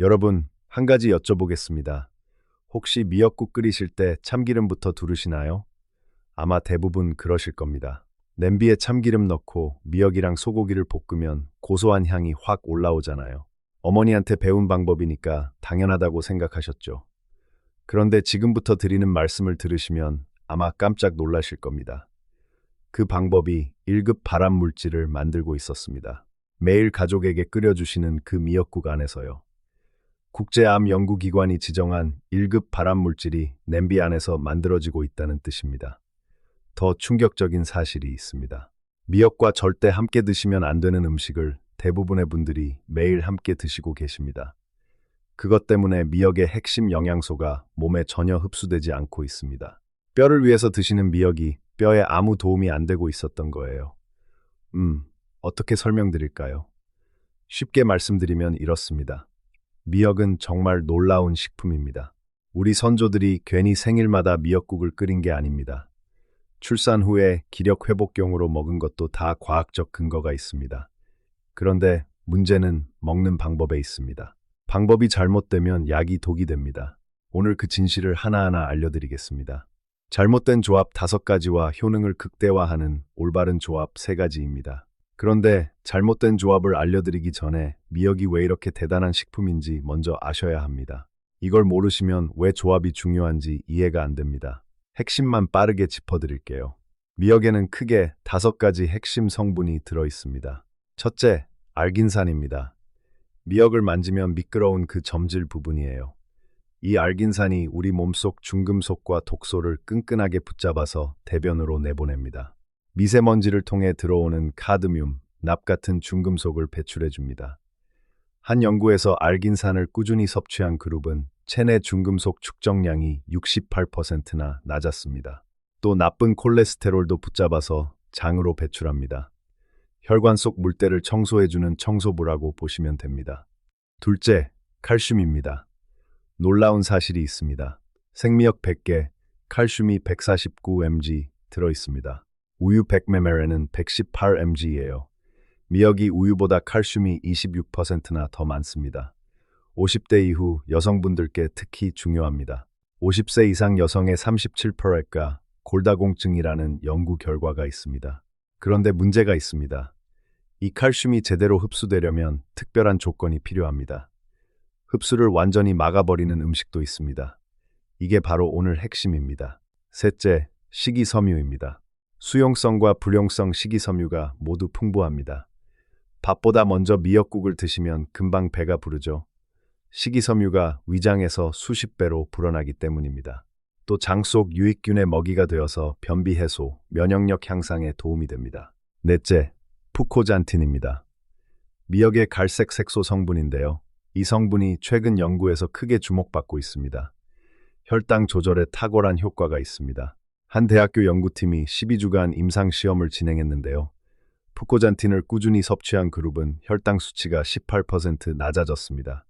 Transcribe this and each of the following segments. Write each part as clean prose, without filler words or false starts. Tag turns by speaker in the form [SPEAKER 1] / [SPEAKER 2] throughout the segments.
[SPEAKER 1] 여러분, 한 가지 여쭤보겠습니다. 혹시 미역국 끓이실 때 참기름부터 두르시나요? 아마 대부분 그러실 겁니다. 냄비에 참기름 넣고 미역이랑 소고기를 볶으면 고소한 향이 확 올라오잖아요. 어머니한테 배운 방법이니까 당연하다고 생각하셨죠. 그런데 지금부터 드리는 말씀을 들으시면 아마 깜짝 놀라실 겁니다. 그 방법이 1급 발암 물질을 만들고 있었습니다. 매일 가족에게 끓여주시는 그 미역국 안에서요. 국제암연구기관이 지정한 1급 발암 물질이 냄비 안에서 만들어지고 있다는 뜻입니다. 더 충격적인 사실이 있습니다. 미역과 절대 함께 드시면 안 되는 음식을 대부분의 분들이 매일 함께 드시고 계십니다. 그것 때문에 미역의 핵심 영양소가 몸에 전혀 흡수되지 않고 있습니다. 뼈를 위해서 드시는 미역이 뼈에 아무 도움이 안 되고 있었던 거예요. 어떻게 설명드릴까요? 쉽게 말씀드리면 이렇습니다. 미역은 정말 놀라운 식품입니다. 우리 선조들이 괜히 생일마다 미역국을 끓인 게 아닙니다. 출산 후에 기력 회복용으로 먹은 것도 다 과학적 근거가 있습니다. 그런데 문제는 먹는 방법에 있습니다. 방법이 잘못되면 약이 독이 됩니다. 오늘 그 진실을 하나하나 알려드리겠습니다. 잘못된 조합 5가지와 효능을 극대화하는 올바른 조합 3가지입니다. 그런데 잘못된 조합을 알려드리기 전에 미역이 왜 이렇게 대단한 식품인지 먼저 아셔야 합니다. 이걸 모르시면 왜 조합이 중요한지 이해가 안 됩니다. 핵심만 빠르게 짚어드릴게요. 미역에는 크게 5가지 핵심 성분이 들어있습니다. 첫째, 알긴산입니다. 미역을 만지면 미끄러운 그 점질 부분이에요. 이 알긴산이 우리 몸속 중금속과 독소를 끈끈하게 붙잡아서 대변으로 내보냅니다. 미세먼지를 통해 들어오는 카드뮴, 납 같은 중금속을 배출해줍니다. 한 연구에서 알긴산을 꾸준히 섭취한 그룹은 체내 중금속 축적량이 68%나 낮았습니다. 또 나쁜 콜레스테롤도 붙잡아서 장으로 배출합니다. 혈관 속 물때를 청소해주는 청소부라고 보시면 됩니다. 둘째, 칼슘입니다. 놀라운 사실이 있습니다. 생미역 100개, 칼슘이 149mg 들어있습니다. 우유 100ml에는 118mg예요. 미역이 우유보다 칼슘이 26%나 더 많습니다. 50대 이후 여성분들께 특히 중요합니다. 50세 이상 여성의 37%가 골다공증이라는 연구 결과가 있습니다. 그런데 문제가 있습니다. 이 칼슘이 제대로 흡수되려면 특별한 조건이 필요합니다. 흡수를 완전히 막아버리는 음식도 있습니다. 이게 바로 오늘 핵심입니다. 셋째, 식이섬유입니다. 수용성과 불용성 식이섬유가 모두 풍부합니다. 밥보다 먼저 미역국을 드시면 금방 배가 부르죠. 식이섬유가 위장에서 수십 배로 불어나기 때문입니다. 또 장 속 유익균의 먹이가 되어서 변비 해소, 면역력 향상에 도움이 됩니다. 넷째, 푸코잔틴입니다. 미역의 갈색 색소 성분인데요. 이 성분이 최근 연구에서 크게 주목받고 있습니다. 혈당 조절에 탁월한 효과가 있습니다. 한 대학교 연구팀이 12주간 임상시험을 진행했는데요. 푸코잔틴을 꾸준히 섭취한 그룹은 혈당 수치가 18% 낮아졌습니다.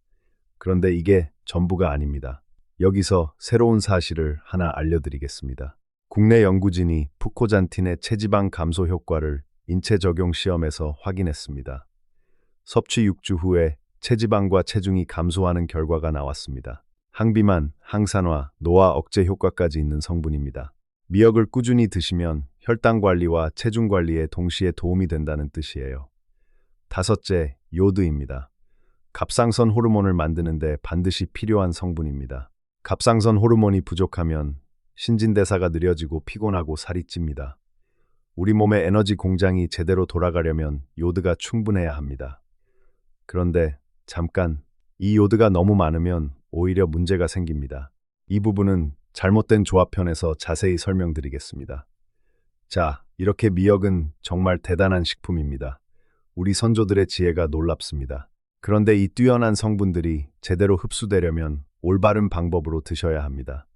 [SPEAKER 1] 그런데 이게 전부가 아닙니다. 여기서 새로운 사실을 하나 알려드리겠습니다. 국내 연구진이 푸코잔틴의 체지방 감소 효과를 인체 적용 시험에서 확인했습니다. 섭취 6주 후에 체지방과 체중이 감소하는 결과가 나왔습니다. 항비만, 항산화, 노화 억제 효과까지 있는 성분입니다. 미역을 꾸준히 드시면 혈당 관리와 체중 관리에 동시에 도움이 된다는 뜻이에요. 다섯째, 요드입니다. 갑상선 호르몬을 만드는데 반드시 필요한 성분입니다. 갑상선 호르몬이 부족하면 신진대사가 느려지고 피곤하고 살이 찝니다. 우리 몸의 에너지 공장이 제대로 돌아가려면 요드가 충분해야 합니다. 그런데 잠깐, 이 요드가 너무 많으면 오히려 문제가 생깁니다. 이 부분은 잘못된 조합편에서 자세히 설명드리겠습니다. 자, 이렇게 미역은 정말 대단한 식품입니다. 우리 선조들의 지혜가 놀랍습니다. 그런데 이 뛰어난 성분들이 제대로 흡수되려면 올바른 방법으로 드셔야 합니다.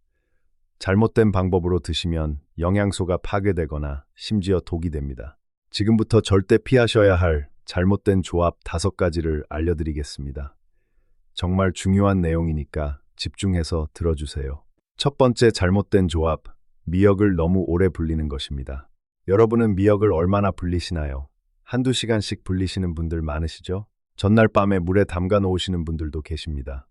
[SPEAKER 1] 잘못된 방법으로 드시면 영양소가 파괴되거나 심지어 독이 됩니다. 지금부터 절대 피하셔야 할 잘못된 조합 5가지를 알려드리겠습니다. 정말 중요한 내용이니까 집중해서 들어주세요. 첫 번째 잘못된 조합, 미역을 너무 오래 불리는 것입니다. 여러분은 미역을 얼마나 불리시나요? 한두 시간씩 불리시는 분들 많으시죠? 전날 밤에 물에 담가 놓으시는 분들도 계십니다.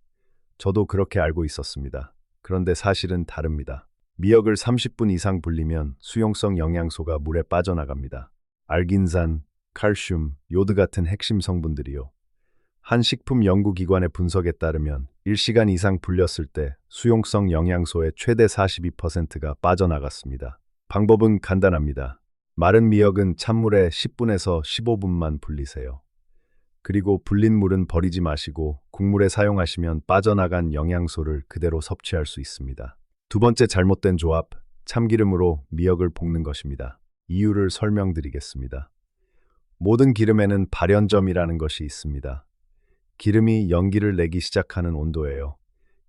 [SPEAKER 1] 저도 그렇게 알고 있었습니다. 그런데 사실은 다릅니다. 미역을 30분 이상 불리면 수용성 영양소가 물에 빠져나갑니다. 알긴산, 칼슘, 요드 같은 핵심 성분들이요. 한 식품 연구기관의 분석에 따르면 1시간 이상 불렸을 때 수용성 영양소의 최대 42%가 빠져나갔습니다. 방법은 간단합니다. 마른 미역은 찬물에 10분에서 15분만 불리세요. 그리고 불린 물은 버리지 마시고 국물에 사용하시면 빠져나간 영양소를 그대로 섭취할 수 있습니다. 두 번째 잘못된 조합, 참기름으로 미역을 볶는 것입니다. 이유를 설명드리겠습니다. 모든 기름에는 발연점이라는 것이 있습니다. 기름이 연기를 내기 시작하는 온도예요.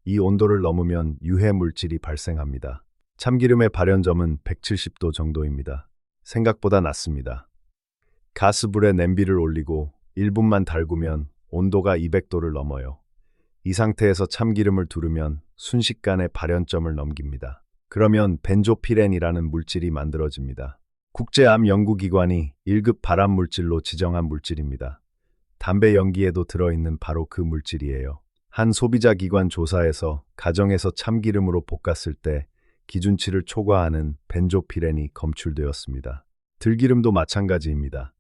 [SPEAKER 1] 이 온도를 넘으면 유해 물질이 발생합니다. 참기름의 발연점은 170도 정도입니다. 생각보다 낮습니다. 가스불에 냄비를 올리고 1분만 달구면 온도가 200도를 넘어요. 이 상태에서 참기름을 두르면 순식간에 발연점을 넘깁니다. 그러면 벤조피렌이라는 물질이 만들어집니다. 국제암연구기관이 1급 발암물질로 지정한 물질입니다. 담배 연기에도 들어있는 바로 그 물질이에요. 한 소비자 기관 조사에서 가정에서 참기름으로 볶았을 때 기준치를 초과하는 벤조피렌이 검출되었습니다. 들기름도 마찬가지입니다.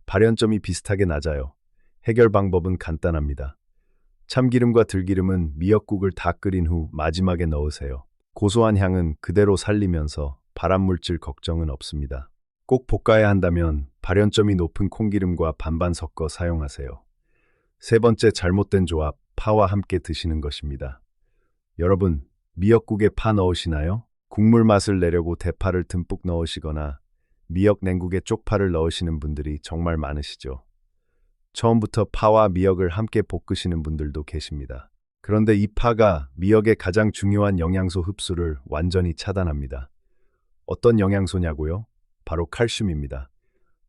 [SPEAKER 1] 발연점이 비슷하게 낮아요. 해결 방법은 간단합니다. 참기름과 들기름은 미역국을 다 끓인 후 마지막에 넣으세요. 고소한 향은 그대로 살리면서 발암물질 걱정은 없습니다. 꼭 볶아야 한다면 발연점이 높은 콩기름과 반반 섞어 사용하세요. 세 번째 잘못된 조합, 파와 함께 드시는 것입니다. 여러분, 미역국에 파 넣으시나요? 국물 맛을 내려고 대파를 듬뿍 넣으시거나 미역 냉국에 쪽파를 넣으시는 분들이 정말 많으시죠. 처음부터 파와 미역을 함께 볶으시는 분들도 계십니다. 그런데 이 파가 미역의 가장 중요한 영양소 흡수를 완전히 차단합니다. 어떤 영양소냐고요? 바로 칼슘입니다.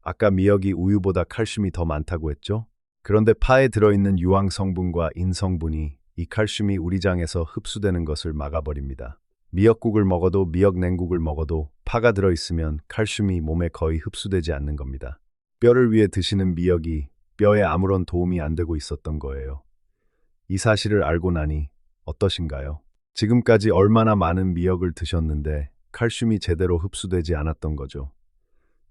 [SPEAKER 1] 아까 미역이 우유보다 칼슘이 더 많다고 했죠? 그런데 파에 들어있는 유황 성분과 인 성분이 이 칼슘이 우리 장에서 흡수되는 것을 막아버립니다. 미역국을 먹어도 미역 냉국을 먹어도 파가 들어있으면 칼슘이 몸에 거의 흡수되지 않는 겁니다. 뼈를 위해 드시는 미역이 뼈에 아무런 도움이 안 되고 있었던 거예요. 이 사실을 알고 나니 어떠신가요? 지금까지 얼마나 많은 미역을 드셨는데 칼슘이 제대로 흡수되지 않았던 거죠.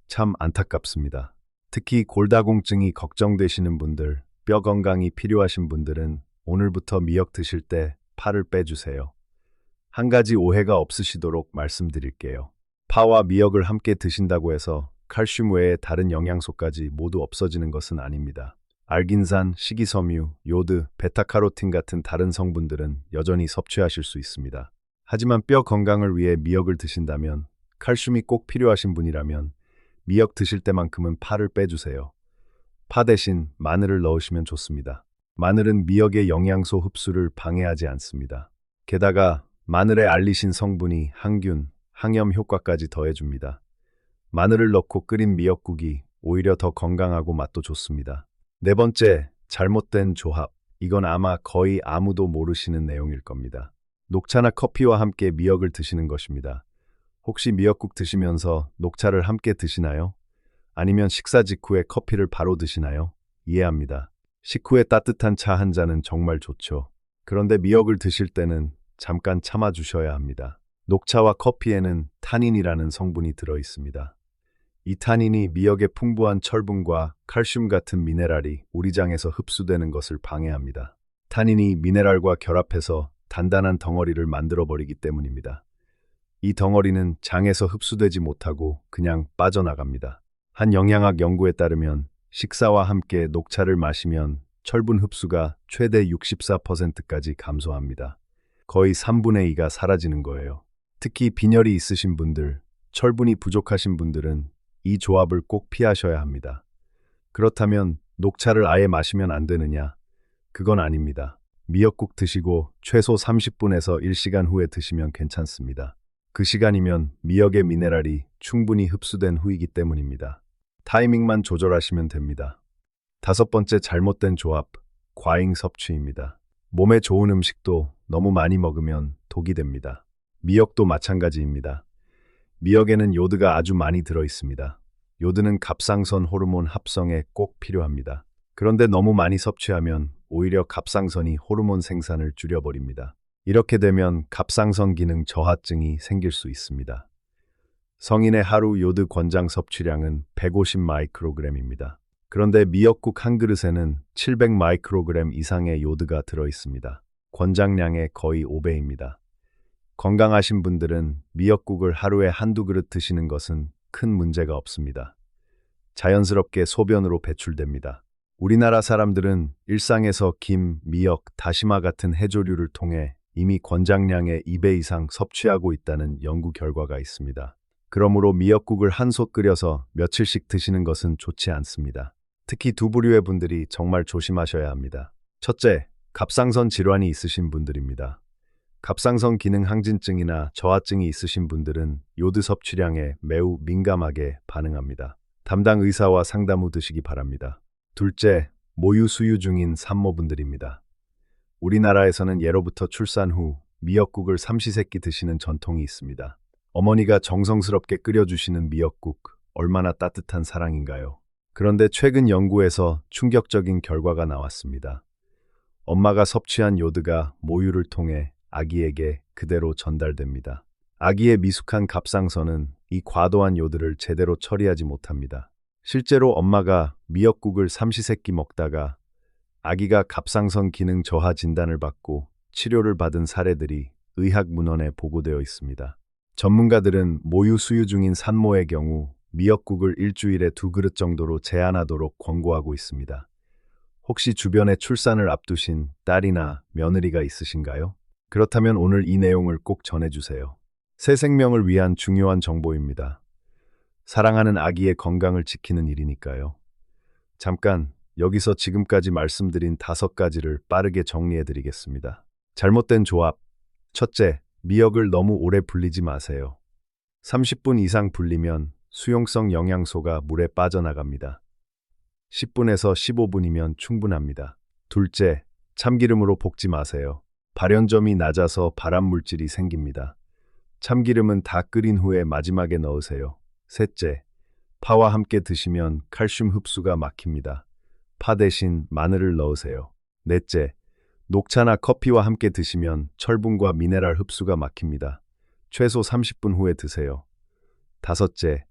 [SPEAKER 1] 참 안타깝습니다. 특히 골다공증이 걱정되시는 분들, 뼈 건강이 필요하신 분들은 오늘부터 미역 드실 때 파를 빼주세요. 한 가지 오해가 없으시도록 말씀드릴게요. 파와 미역을 함께 드신다고 해서 칼슘 외에 다른 영양소까지 모두 없어지는 것은 아닙니다. 알긴산, 식이섬유, 요드, 베타카로틴 같은 다른 성분들은 여전히 섭취하실 수 있습니다. 하지만 뼈 건강을 위해 미역을 드신다면, 칼슘이 꼭 필요하신 분이라면 미역 드실 때만큼은 파를 빼주세요. 파 대신 마늘을 넣으시면 좋습니다. 마늘은 미역의 영양소 흡수를 방해하지 않습니다. 게다가 마늘의 알리신 성분이 항균, 항염 효과까지 더해줍니다. 마늘을 넣고 끓인 미역국이 오히려 더 건강하고 맛도 좋습니다. 네 번째, 잘못된 조합. 이건 아마 거의 아무도 모르시는 내용일 겁니다. 녹차나 커피와 함께 미역을 드시는 것입니다. 혹시 미역국 드시면서 녹차를 함께 드시나요? 아니면 식사 직후에 커피를 바로 드시나요? 이해합니다. 식후에 따뜻한 차 한 잔은 정말 좋죠. 그런데 미역을 드실 때는 잠깐 참아주셔야 합니다. 녹차와 커피에는 타닌이라는 성분이 들어있습니다. 이 타닌이 미역의 풍부한 철분과 칼슘 같은 미네랄이 우리 장에서 흡수되는 것을 방해합니다. 타닌이 미네랄과 결합해서 단단한 덩어리를 만들어버리기 때문입니다. 이 덩어리는 장에서 흡수되지 못하고 그냥 빠져나갑니다. 한 영양학 연구에 따르면 식사와 함께 녹차를 마시면 철분 흡수가 최대 64%까지 감소합니다. 거의 3분의 2가 사라지는 거예요. 특히 빈혈이 있으신 분들, 철분이 부족하신 분들은 이 조합을 꼭 피하셔야 합니다. 그렇다면 녹차를 아예 마시면 안 되느냐? 그건 아닙니다. 미역국 드시고 최소 30분에서 1시간 후에 드시면 괜찮습니다. 그 시간이면 미역의 미네랄이 충분히 흡수된 후이기 때문입니다. 타이밍만 조절하시면 됩니다. 다섯 번째 잘못된 조합, 과잉 섭취입니다. 몸에 좋은 음식도 너무 많이 먹으면 독이 됩니다. 미역도 마찬가지입니다. 미역에는 요드가 아주 많이 들어 있습니다. 요드는 갑상선 호르몬 합성에 꼭 필요합니다. 그런데 너무 많이 섭취하면 오히려 갑상선이 호르몬 생산을 줄여버립니다. 이렇게 되면 갑상선 기능 저하증이 생길 수 있습니다. 성인의 하루 요드 권장 섭취량은 150 마이크로그램입니다. 그런데 미역국 한 그릇에는 700 마이크로그램 이상의 요드가 들어 있습니다. 권장량의 거의 5배입니다. 건강하신 분들은 미역국을 하루에 한두 그릇 드시는 것은 큰 문제가 없습니다. 자연스럽게 소변으로 배출됩니다. 우리나라 사람들은 일상에서 김, 미역, 다시마 같은 해조류를 통해 이미 권장량의 2배 이상 섭취하고 있다는 연구 결과가 있습니다. 그러므로 미역국을 한 솥 끓여서 며칠씩 드시는 것은 좋지 않습니다. 특히 두 부류의 분들이 정말 조심하셔야 합니다. 첫째, 갑상선 질환이 있으신 분들입니다. 갑상선 기능 항진증이나 저하증이 있으신 분들은 요드 섭취량에 매우 민감하게 반응합니다. 담당 의사와 상담 후 드시기 바랍니다. 둘째, 모유 수유 중인 산모분들입니다. 우리나라에서는 예로부터 출산 후 미역국을 삼시세끼 드시는 전통이 있습니다. 어머니가 정성스럽게 끓여주시는 미역국, 얼마나 따뜻한 사랑인가요? 그런데 최근 연구에서 충격적인 결과가 나왔습니다. 엄마가 섭취한 요드가 모유를 통해 아기에게 그대로 전달됩니다. 아기의 미숙한 갑상선은 이 과도한 요드를 제대로 처리하지 못합니다. 실제로 엄마가 미역국을 삼시세끼 먹다가 아기가 갑상선 기능 저하 진단을 받고 치료를 받은 사례들이 의학 문헌에 보고되어 있습니다. 전문가들은 모유 수유 중인 산모의 경우 미역국을 일주일에 2그릇 정도로 제한하도록 권고하고 있습니다. 혹시 주변에 출산을 앞두신 딸이나 며느리가 있으신가요? 그렇다면 오늘 이 내용을 꼭 전해주세요. 새 생명을 위한 중요한 정보입니다. 사랑하는 아기의 건강을 지키는 일이니까요. 잠깐 여기서 지금까지 말씀드린 5가지를 빠르게 정리해드리겠습니다. 잘못된 조합. 첫째, 미역을 너무 오래 불리지 마세요. 30분 이상 불리면 수용성 영양소가 물에 빠져나갑니다. 10분에서 15분이면 충분합니다. 둘째, 참기름으로 볶지 마세요. 발연점이 낮아서 발암물질이 생깁니다. 참기름은 다 끓인 후에 마지막에 넣으세요. 셋째, 파와 함께 드시면 칼슘 흡수가 막힙니다. 파 대신 마늘을 넣으세요. 넷째, 녹차나 커피와 함께 드시면 철분과 미네랄 흡수가 막힙니다. 최소 30분 후에 드세요. 다섯째,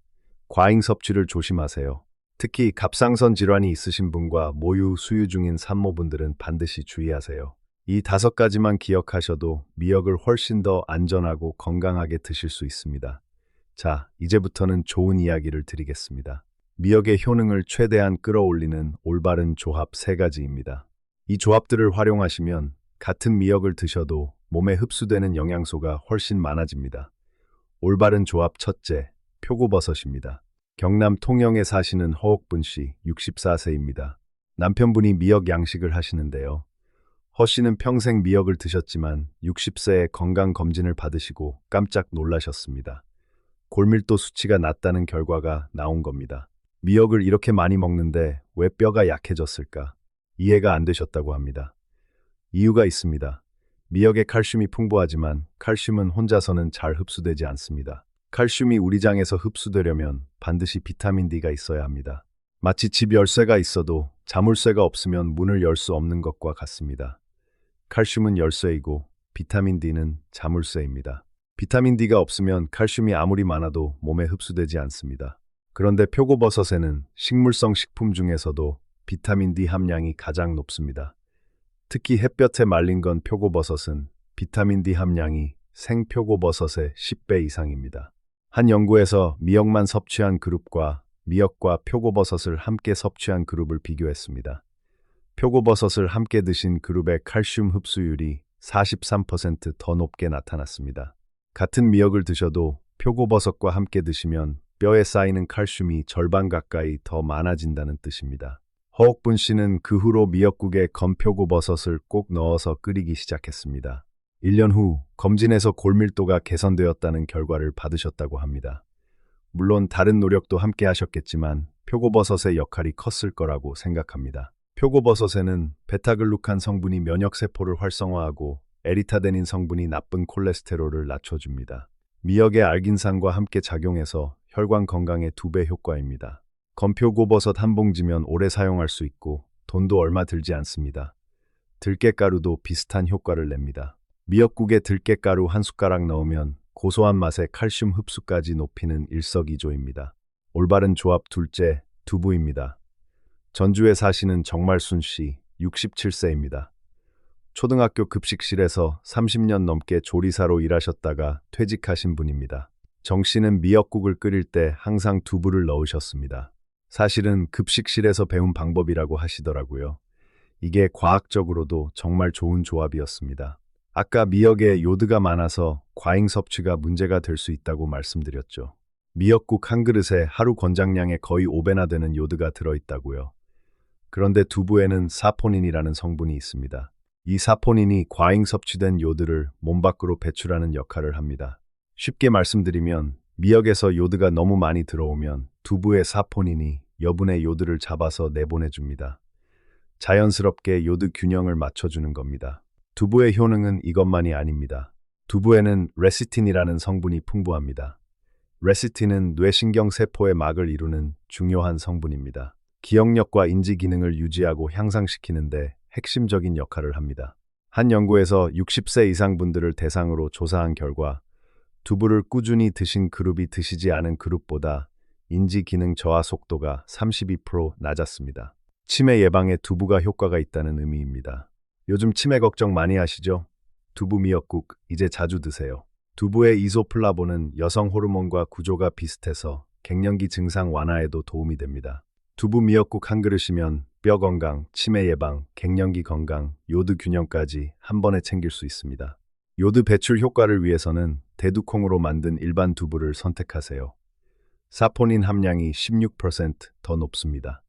[SPEAKER 1] 과잉 섭취를 조심하세요. 특히 갑상선 질환이 있으신 분과 모유 수유 중인 산모분들은 반드시 주의하세요. 이 5가지만 기억하셔도 미역을 훨씬 더 안전하고 건강하게 드실 수 있습니다. 자, 이제부터는 좋은 이야기를 드리겠습니다. 미역의 효능을 최대한 끌어올리는 올바른 조합 3가지입니다. 이 조합들을 활용하시면 같은 미역을 드셔도 몸에 흡수되는 영양소가 훨씬 많아집니다. 올바른 조합 첫째, 표고버섯입니다. 경남 통영에 사시는 허옥분 씨, 64세입니다. 남편분이 미역 양식을 하시는데요. 허 씨는 평생 미역을 드셨지만 60세에 건강검진을 받으시고 깜짝 놀라셨습니다. 골밀도 수치가 낮다는 결과가 나온 겁니다. 미역을 이렇게 많이 먹는데 왜 뼈가 약해졌을까? 이해가 안 되셨다고 합니다. 이유가 있습니다. 미역에 칼슘이 풍부하지만 칼슘은 혼자서는 잘 흡수되지 않습니다. 칼슘이 우리 장에서 흡수되려면 반드시 비타민 D가 있어야 합니다. 마치 집 열쇠가 있어도 자물쇠가 없으면 문을 열 수 없는 것과 같습니다. 칼슘은 열쇠이고 비타민 D는 자물쇠입니다. 비타민 D가 없으면 칼슘이 아무리 많아도 몸에 흡수되지 않습니다. 그런데 표고버섯에는 식물성 식품 중에서도 비타민 D 함량이 가장 높습니다. 특히 햇볕에 말린 건 표고버섯은 비타민 D 함량이 생표고버섯의 10배 이상입니다. 한 연구에서 미역만 섭취한 그룹과 미역과 표고버섯을 함께 섭취한 그룹을 비교했습니다. 표고버섯을 함께 드신 그룹의 칼슘 흡수율이 43% 더 높게 나타났습니다. 같은 미역을 드셔도 표고버섯과 함께 드시면 뼈에 쌓이는 칼슘이 절반 가까이 더 많아진다는 뜻입니다. 허옥분 씨는 그 후로 미역국에 건표고버섯을 꼭 넣어서 끓이기 시작했습니다. 1년 후 검진에서 골밀도가 개선되었다는 결과를 받으셨다고 합니다. 물론 다른 노력도 함께 하셨겠지만 표고버섯의 역할이 컸을 거라고 생각합니다. 표고버섯에는 베타글루칸 성분이 면역세포를 활성화하고 에리타데닌 성분이 나쁜 콜레스테롤을 낮춰줍니다. 미역의 알긴산과 함께 작용해서 혈관 건강에 2배 효과입니다. 건표고버섯 한 봉지면 오래 사용할 수 있고 돈도 얼마 들지 않습니다. 들깨가루도 비슷한 효과를 냅니다. 미역국에 들깨가루 한 숟가락 넣으면 고소한 맛에 칼슘 흡수까지 높이는 일석이조입니다. 올바른 조합 둘째, 두부입니다. 전주에 사시는 정말순 씨, 67세입니다. 초등학교 급식실에서 30년 넘게 조리사로 일하셨다가 퇴직하신 분입니다. 정 씨는 미역국을 끓일 때 항상 두부를 넣으셨습니다. 사실은 급식실에서 배운 방법이라고 하시더라고요. 이게 과학적으로도 정말 좋은 조합이었습니다. 아까 미역에 요드가 많아서 과잉 섭취가 문제가 될 수 있다고 말씀드렸죠. 미역국 한 그릇에 하루 권장량의 거의 5배나 되는 요드가 들어있다고요. 그런데 두부에는 사포닌이라는 성분이 있습니다. 이 사포닌이 과잉 섭취된 요드를 몸 밖으로 배출하는 역할을 합니다. 쉽게 말씀드리면 미역에서 요드가 너무 많이 들어오면 두부의 사포닌이 여분의 요드를 잡아서 내보내줍니다. 자연스럽게 요드 균형을 맞춰주는 겁니다. 두부의 효능은 이것만이 아닙니다. 두부에는 레시틴이라는 성분이 풍부합니다. 레시틴은 뇌신경 세포의 막을 이루는 중요한 성분입니다. 기억력과 인지 기능을 유지하고 향상시키는데 핵심적인 역할을 합니다. 한 연구에서 60세 이상 분들을 대상으로 조사한 결과 두부를 꾸준히 드신 그룹이 드시지 않은 그룹보다 인지 기능 저하 속도가 32% 낮았습니다. 치매 예방에 두부가 효과가 있다는 의미입니다. 요즘 치매 걱정 많이 하시죠? 두부 미역국 이제 자주 드세요. 두부의 이소플라본은 여성 호르몬과 구조가 비슷해서 갱년기 증상 완화에도 도움이 됩니다. 두부 미역국 한 그릇이면 뼈 건강, 치매 예방, 갱년기 건강, 요드 균형까지 한 번에 챙길 수 있습니다. 요드 배출 효과를 위해서는 대두콩으로 만든 일반 두부를 선택하세요. 사포닌 함량이 16%더 높습니다.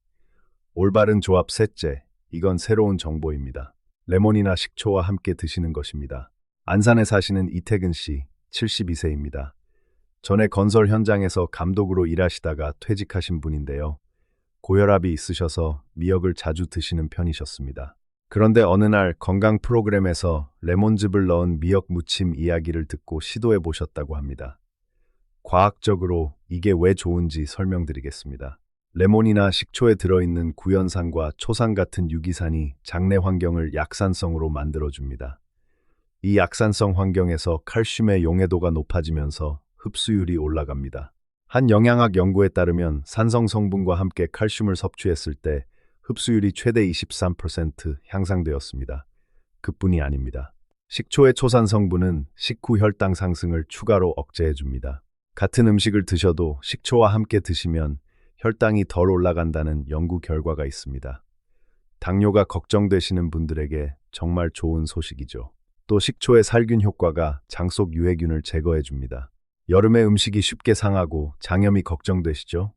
[SPEAKER 1] 올바른 조합 셋째, 이건 새로운 정보입니다. 레몬이나 식초와 함께 드시는 것입니다. 안산에 사시는 이태근 씨, 72세입니다. 전에 건설 현장에서 감독으로 일하시다가 퇴직하신 분인데요. 고혈압이 있으셔서 미역을 자주 드시는 편이셨습니다. 그런데 어느 날 건강 프로그램에서 레몬즙을 넣은 미역 무침 이야기를 듣고 시도해 보셨다고 합니다. 과학적으로 이게 왜 좋은지 설명드리겠습니다. 레몬이나 식초에 들어있는 구연산과 초산 같은 유기산이 장내 환경을 약산성으로 만들어줍니다. 이 약산성 환경에서 칼슘의 용해도가 높아지면서 흡수율이 올라갑니다. 한 영양학 연구에 따르면 산성 성분과 함께 칼슘을 섭취했을 때 흡수율이 최대 23% 향상되었습니다. 그뿐이 아닙니다. 식초의 초산 성분은 식후 혈당 상승을 추가로 억제해줍니다. 같은 음식을 드셔도 식초와 함께 드시면 혈당이 덜 올라간다는 연구 결과가 있습니다. 당뇨가 걱정되시는 분들에게 정말 좋은 소식이죠. 또 식초의 살균 효과가 장 속 유해균을 제거해줍니다. 여름에 음식이 쉽게 상하고 장염이 걱정되시죠?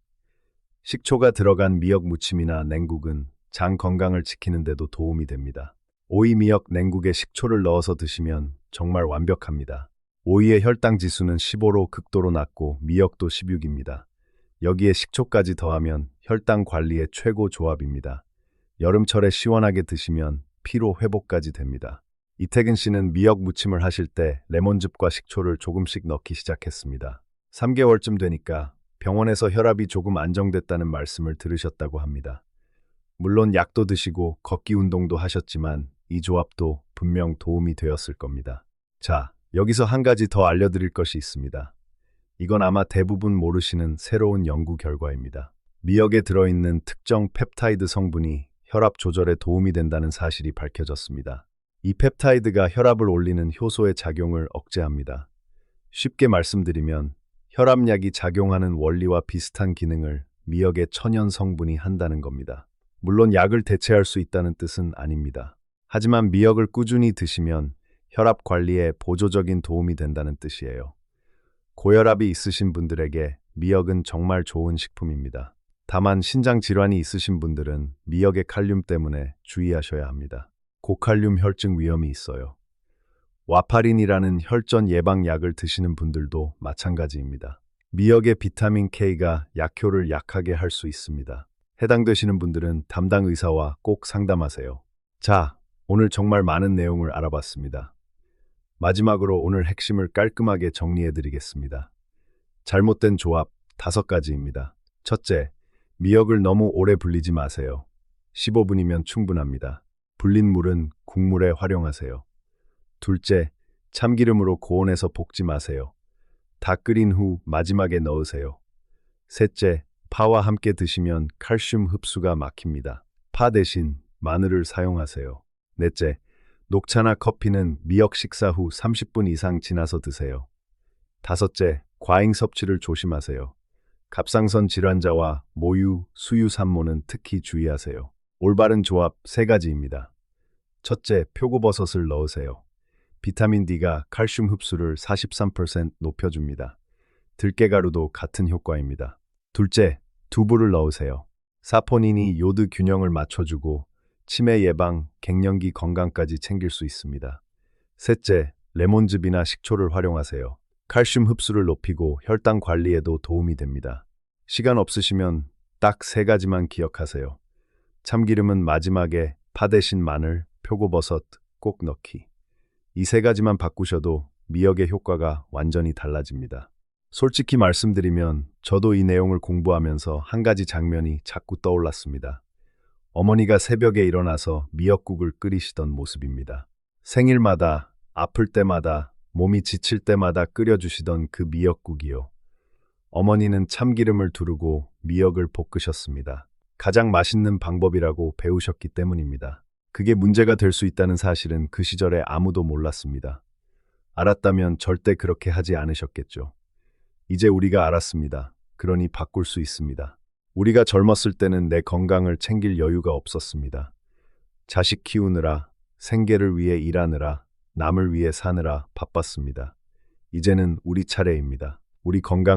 [SPEAKER 1] 식초가 들어간 미역 무침이나 냉국은 장 건강을 지키는 데도 도움이 됩니다. 오이 미역 냉국에 식초를 넣어서 드시면 정말 완벽합니다. 오이의 혈당 지수는 15로 극도로 낮고 미역도 16입니다. 여기에 식초까지 더하면 혈당 관리의 최고 조합입니다. 여름철에 시원하게 드시면 피로 회복까지 됩니다. 이태근 씨는 미역 무침을 하실 때 레몬즙과 식초를 조금씩 넣기 시작했습니다. 3개월쯤 되니까 병원에서 혈압이 조금 안정됐다는 말씀을 들으셨다고 합니다. 물론 약도 드시고 걷기 운동도 하셨지만 이 조합도 분명 도움이 되었을 겁니다. 자, 여기서 한 가지 더 알려드릴 것이 있습니다. 이건 아마 대부분 모르시는 새로운 연구 결과입니다. 미역에 들어있는 특정 펩타이드 성분이 혈압 조절에 도움이 된다는 사실이 밝혀졌습니다. 이 펩타이드가 혈압을 올리는 효소의 작용을 억제합니다. 쉽게 말씀드리면 혈압약이 작용하는 원리와 비슷한 기능을 미역의 천연 성분이 한다는 겁니다. 물론 약을 대체할 수 있다는 뜻은 아닙니다. 하지만 미역을 꾸준히 드시면 혈압 관리에 보조적인 도움이 된다는 뜻이에요. 고혈압이 있으신 분들에게 미역은 정말 좋은 식품입니다. 다만 신장 질환이 있으신 분들은 미역의 칼륨 때문에 주의하셔야 합니다. 고칼륨 혈증 위험이 있어요. 와파린이라는 혈전 예방 약을 드시는 분들도 마찬가지입니다. 미역의 비타민 K가 약효를 약하게 할 수 있습니다. 해당되시는 분들은 담당 의사와 꼭 상담하세요. 자, 오늘 정말 많은 내용을 알아봤습니다. 마지막으로 오늘 핵심을 깔끔하게 정리해드리겠습니다. 잘못된 조합 5가지입니다. 첫째, 미역을 너무 오래 불리지 마세요. 15분이면 충분합니다. 불린 물은 국물에 활용하세요. 둘째, 참기름으로 고온에서 볶지 마세요. 다 끓인 후 마지막에 넣으세요. 셋째, 파와 함께 드시면 칼슘 흡수가 막힙니다. 파 대신 마늘을 사용하세요. 넷째, 녹차나 커피는 미역 식사 후 30분 이상 지나서 드세요. 다섯째, 과잉 섭취를 조심하세요. 갑상선 질환자와 모유, 수유 산모는 특히 주의하세요. 올바른 조합 세 가지입니다. 첫째, 표고버섯을 넣으세요. 비타민 D가 칼슘 흡수를 43% 높여줍니다. 들깨가루도 같은 효과입니다. 둘째, 두부를 넣으세요. 사포닌이 요드 균형을 맞춰주고 치매 예방, 갱년기 건강까지 챙길 수 있습니다. 셋째, 레몬즙이나 식초를 활용하세요. 칼슘 흡수를 높이고 혈당 관리에도 도움이 됩니다. 시간 없으시면 딱 세 가지만 기억하세요. 참기름은 마지막에, 파 대신 마늘, 표고버섯 꼭 넣기. 이 세 가지만 바꾸셔도 미역의 효과가 완전히 달라집니다. 솔직히 말씀드리면 저도 이 내용을 공부하면서 한 가지 장면이 자꾸 떠올랐습니다. 어머니가 새벽에 일어나서 미역국을 끓이시던 모습입니다. 생일마다, 아플 때마다, 몸이 지칠 때마다 끓여주시던 그 미역국이요. 어머니는 참기름을 두르고 미역을 볶으셨습니다. 가장 맛있는 방법이라고 배우셨기 때문입니다. 그게 문제가 될 수 있다는 사실은 그 시절에 아무도 몰랐습니다. 알았다면 절대 그렇게 하지 않으셨겠죠. 이제 우리가 알았습니다. 그러니 바꿀 수 있습니다. 우리가 젊었을 때는 내 건강을 챙길 여유가 없었습니다. 자식 키우느라, 생계를 위해 일하느라, 남을 위해 사느라 바빴습니다. 이제는 우리 차례입니다. 우리 건강을